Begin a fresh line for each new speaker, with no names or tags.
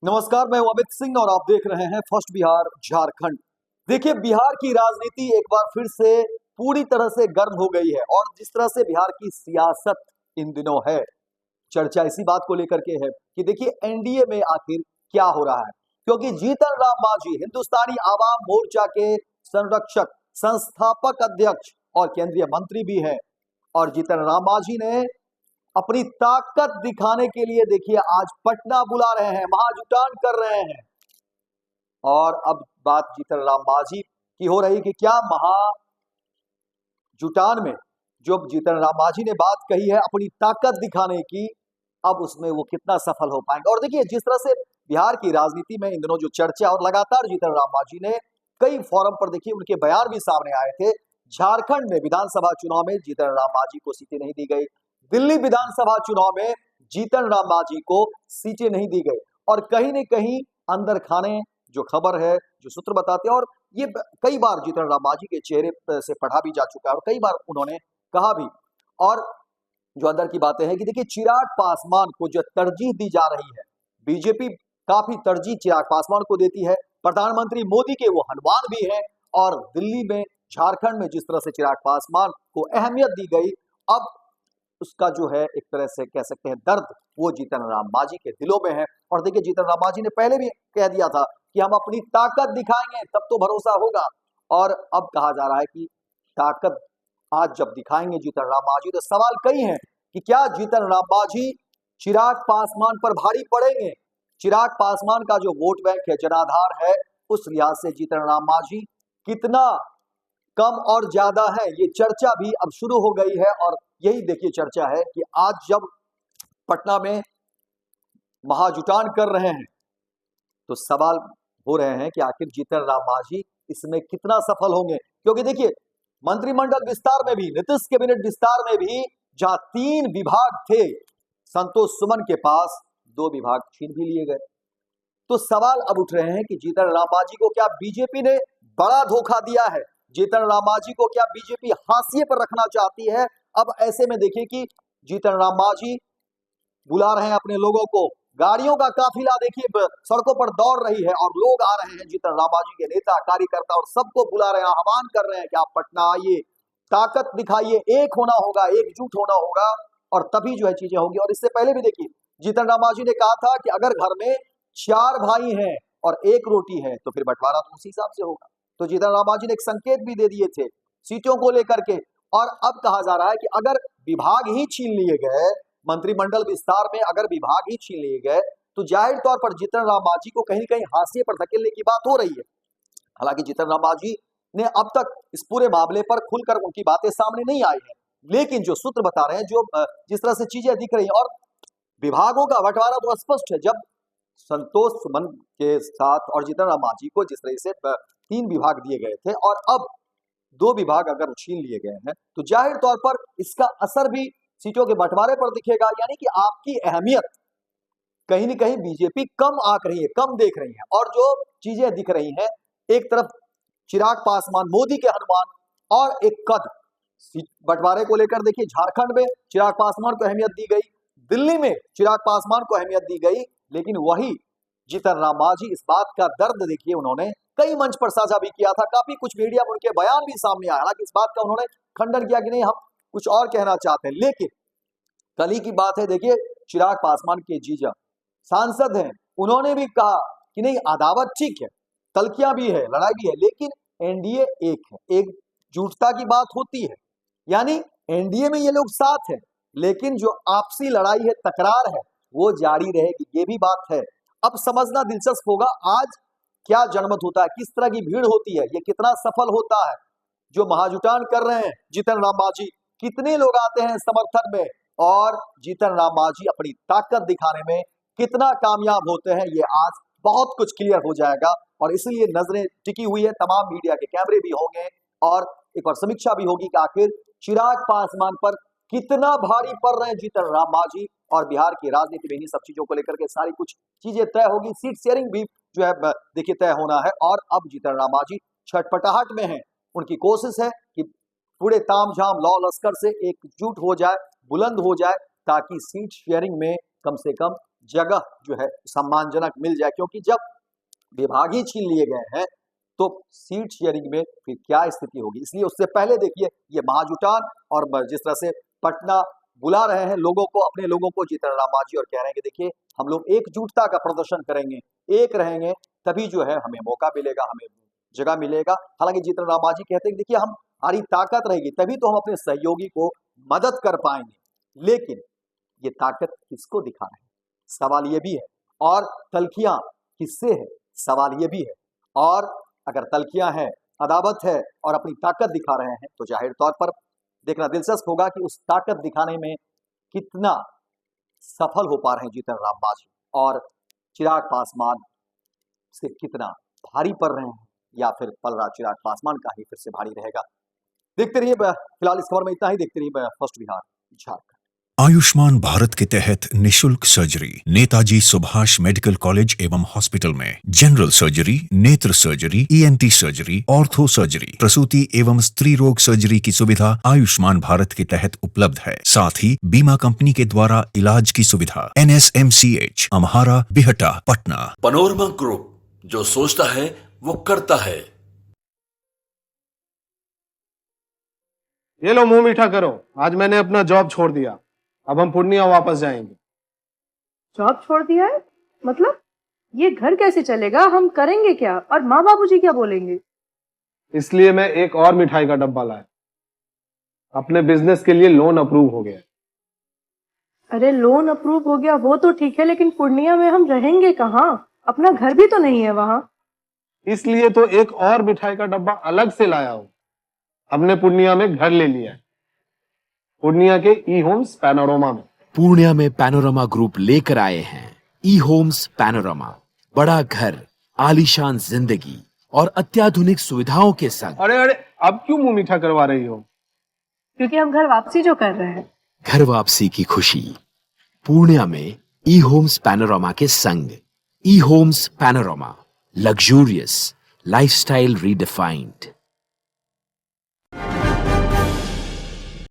नमस्कार, मैं हूं अमित सिंह और आप देख रहे हैं फर्स्ट बिहार झारखंड। देखिए, बिहार की राजनीति एक बार फिर से पूरी तरह से गर्म हो गई है और जिस तरह से बिहार की सियासत इन दिनों है, चर्चा इसी बात को लेकर के है कि देखिए एनडीए में आखिर क्या हो रहा है। क्योंकि जीतन राम मांझी हिंदुस्तानी आवाम मोर्चा के संरक्षक, संस्थापक अध्यक्ष और केंद्रीय मंत्री भी हैं। और जीतन राम मांझी ने अपनी ताकत दिखाने के लिए देखिए आज पटना बुला रहे हैं, महाजुटान कर रहे हैं। और अब बात जीतन राम मांझी की हो रही कि क्या महाजुटान में जो जीतन राम मांझी ने बात कही है अपनी ताकत दिखाने की, अब उसमें वो कितना सफल हो पाएंगे। और देखिए जिस तरह से बिहार की राजनीति में इन दिनों जो चर्चा और लगातार जीतन राम मांझी ने कई फोरम पर देखिए उनके बयान भी सामने आए थे। झारखंड में विधानसभा चुनाव में जीतन राम मांझी को सीटें नहीं दी गई, दिल्ली विधानसभा चुनाव में जीतन राम मांझी को सीटें नहीं दी गई। और कहीं न कहीं अंदर खाने जो खबर है, जो सूत्र बताते हैं, और ये कई बार जीतन राम मांझी के चेहरे से पढ़ा भी जा चुका है और कई बार उन्होंने कहा भी। और जो अंदर की बातें हैं कि देखिए चिराग पासवान को जो तरजीह दी जा रही है, बीजेपी काफी तरजीह चिराग पासवान को देती है। प्रधानमंत्री मोदी के वो हनुमान भी हैं। और दिल्ली में, झारखंड में जिस तरह से चिराग पासवान को अहमियत दी गई, अब उसका जो है एक तरह से कह सकते हैं दर्द, वो जीतन राम मांझी के दिलों में है। और देखिए जीतन राम मांझी ने पहले भी कह दिया था कि हम अपनी ताकत दिखाएंगे तब तो भरोसा होगा। और अब कहा जा रहा है कि ताकत आज जब दिखाएंगे जीतन राम मांझी, तो सवाल कई हैं कि क्या जीतन राम मांझी चिराग पासवान पर भारी पड़ेंगे। चिराग पासवान का जो वोट बैंक है, जनाधार है, उस लिहाज से जीतन राम मांझी कितना कम और ज्यादा है, ये चर्चा भी अब शुरू हो गई है। और यही देखिए चर्चा है कि आज जब पटना में महाजुटान कर रहे हैं, तो सवाल हो रहे हैं कि आखिर जीतन राम मांझी इसमें कितना सफल होंगे। क्योंकि देखिए मंत्रिमंडल विस्तार में भी, नीतीश कैबिनेट विस्तार में भी, जहां 3 विभाग थे, संतोष सुमन के पास 2 विभाग छीन भी लिए गए। तो सवाल अब उठ रहे हैं कि जीतन राम मांझी को क्या बीजेपी ने बड़ा धोखा दिया है, जीतन राम मांझी को क्या बीजेपी हाशिए पर रखना चाहती है। अब ऐसे में देखिए कि जीतन राम मांझी बुला रहे हैं अपने लोगों को, गाड़ियों का काफिला देखिए सड़कों पर दौड़ रही है और लोग आ रहे हैं, जीतन राम मांझी के नेता, कार्यकर्ता, और सबको बुला रहे हैं, आह्वान कर रहे हैं कि आप पटना आइए, ताकत दिखाइए, एक होना होगा, एकजुट होना होगा, और तभी जो है चीजें होंगी। और इससे पहले भी देखिए जीतन राम मांझी ने कहा था कि अगर घर में 4 भाई हैं और 1 रोटी है तो फिर बंटवारा तो उसी हिसाब से होगा। तो जीतन राम मांझी ने एक संकेत भी दे दिए थे सीटों को लेकर के। और अब कहा जा रहा है कि अगर विभाग ही छीन लिए गए, मंत्रिमंडल विस्तार में अगर विभाग ही छीन लिए गए, तो जाहिर तौर पर जीतन राम मांझी को कहीं कहीं हाशिए पर धकेलने की बात हो रही है। हालांकि जीतन राम मांझी ने अब तक इस पूरे मामले पर खुलकर उनकी बातें सामने नहीं आई है, लेकिन जो सूत्र बता रहे हैं, जो जिस तरह से चीजें दिख रही हैं, और विभागों का बंटवारा तो स्पष्ट है। जब संतोष सुमन के साथ और जीतन राम मांझी को जिस तरह से 3 विभाग दिए गए थे और अब 2 विभाग अगर छीन लिए गए हैं, तो जाहिर तौर पर इसका असर भी सीटों के बंटवारे पर दिखेगा। यानी कि आपकी अहमियत कहीं न कहीं बीजेपी कम आंक रही है, कम देख रही है। और जो चीजें दिख रही हैं, एक तरफ चिराग पासवान मोदी के हनुमान, और एक कद बंटवारे को लेकर देखिए झारखंड में चिराग पासवान को अहमियत दी गई, दिल्ली में चिराग पासवान को अहमियत दी गई, लेकिन वही जीतन राम मांझी इस बात का दर्द देखिए उन्होंने कई मंच पर साझा भी किया था, काफी कुछ मीडिया में उनके बयान भी सामने आया। हालांकि इस बात का उन्होंने खंडन किया कि नहीं, हम कुछ और कहना चाहते हैं। लेकिन कल ही की बात है, देखिए चिराग पासवान के जीजा सांसद हैं, उन्होंने भी कहा कि नहीं, अदावत ठीक है, तल्खियां भी है, लड़ाई भी है, लेकिन एनडीए एक है, एकजुटता की बात होती है। यानी एनडीए में ये लोग साथ हैं, लेकिन जो आपसी लड़ाई है, तकरार है, वो जारी रहेगी, ये भी बात है। अब समझना दिलचस्प होगा आज क्या जनमत होता है, किस तरह की भीड़ होती है, ये कितना सफल होता है। जो महाजुटान कर रहे हैं जीतन राम मांझी, कितने लोग आते हैं समर्थन में, और जीतन राम मांझी अपनी ताकत दिखाने में कितना कामयाब होते हैं, ये आज बहुत कुछ क्लियर हो जाएगा। और इसलिए नजरें टिकी हुई है, तमाम मीडिया के कैमरे भी होंगे, और एक बार समीक्षा भी होगी कि आखिर चिराग पासवान पर कितना भारी पड़ रहे हैं जीतन राम मांझी। और बिहार की राजनीति में इन्हीं सब चीजों को लेकर के सारी कुछ चीजें तय होगी, सीट शेयरिंग भी जो है देखिए तय होना है। और अब जीतन राम मांझी छटपटाहट में है, उनकी कोशिश है कि पूरे तामझाम लौ लश्कर से एकजुट हो जाए, बुलंद हो जाए, ताकि सीट शेयरिंग में कम से कम जगह जो है सम्मानजनक मिल जाए, क्योंकि जब विभाग ही छीन लिए गए हैं तो सीट शेयरिंग में फिर क्या स्थिति होगी। इसलिए उससे पहले देखिए ये महाजुटान और जिस तरह से पटना बुला रहे हैं लोगों को, अपने लोगों को, जीतन राम मांझी, और कह रहे हैं कि देखिए हम लोग एकजुटता का प्रदर्शन करेंगे, एक रहेंगे, तभी जो है हमें मौका मिलेगा, हमें जगह मिलेगा। हालांकि जीतन राम मांझी कहते हैं कि देखिए हमारी ताकत रहेगी तभी तो हम अपने सहयोगी को मदद कर पाएंगे, लेकिन ये ताकत किसको दिखा रहे हैं, सवाल ये भी है। और तलखियां किससे है, सवाल ये भी है। और अगर तलखियां हैं, अदावत है और अपनी ताकत दिखा रहे हैं, तो जाहिर तौर पर देखना दिलचस्प होगा कि उस ताकत दिखाने में कितना सफल हो पा रहे हैं जीतन राम मांझी, और चिराग पासवान से कितना भारी पड़ रहे हैं, या फिर पल रहा चिराग पासवान का ही फिर से भारी रहेगा। देखते रहिए, फिलहाल इस खबर में इतना ही। देखते रहिए फर्स्ट बिहार झारखंड।
आयुष्मान भारत के तहत निशुल्क surgery Netaji Subhash medical college एवं हॉस्पिटल में जनरल सर्जरी, नेत्र surgery, ENT surgery, ortho surgery, प्रसूति एवं स्त्री रोग सर्जरी की सुविधा आयुष्मान भारत के तहत उपलब्ध है। साथ ही बीमा कंपनी के द्वारा इलाज की सुविधा। NSMCH, Amhara, Bihta, Patna.
Panorama group, जो सोचता है वो करता है।
ये लो मुंह मीठा करो, आज मैंने अपना जॉब छोड़ दिया, अब हम पूर्णिया वापस जाएंगे।
जॉब छोड़ दिया है? मतलब ये घर कैसे चलेगा, हम करेंगे क्या, और माँ बाबूजी क्या बोलेंगे?
इसलिए मैं एक और मिठाई का डब्बा लाया, अपने बिजनेस के लिए लोन अप्रूव हो गया।
अरे लोन अप्रूव हो गया वो तो ठीक है, लेकिन पूर्णिया में हम रहेंगे कहाँ? अपना घर भी तो नहीं है वहाँ।
इसलिए तो एक और मिठाई का डब्बा अलग से लाया हूँ। हमने पूर्णिया में घर ले लिया है, पूर्णिया के ई होम्स पैनोरमा में।
पूर्णिया में पैनोरमा ग्रुप लेकर आए हैं ई होम्स पैनोरमा। बड़ा घर, आलीशान जिंदगी और अत्याधुनिक सुविधाओं के संग।
अरे अरे, अब क्यों मुंह मीठा करवा रही हो?
क्योंकि हम घर वापसी जो कर रहे हैं।
घर वापसी की खुशी पूर्णिया में ई होम्स पैनोरमा के संग। ई homes Panorama, luxurious lifestyle redefined.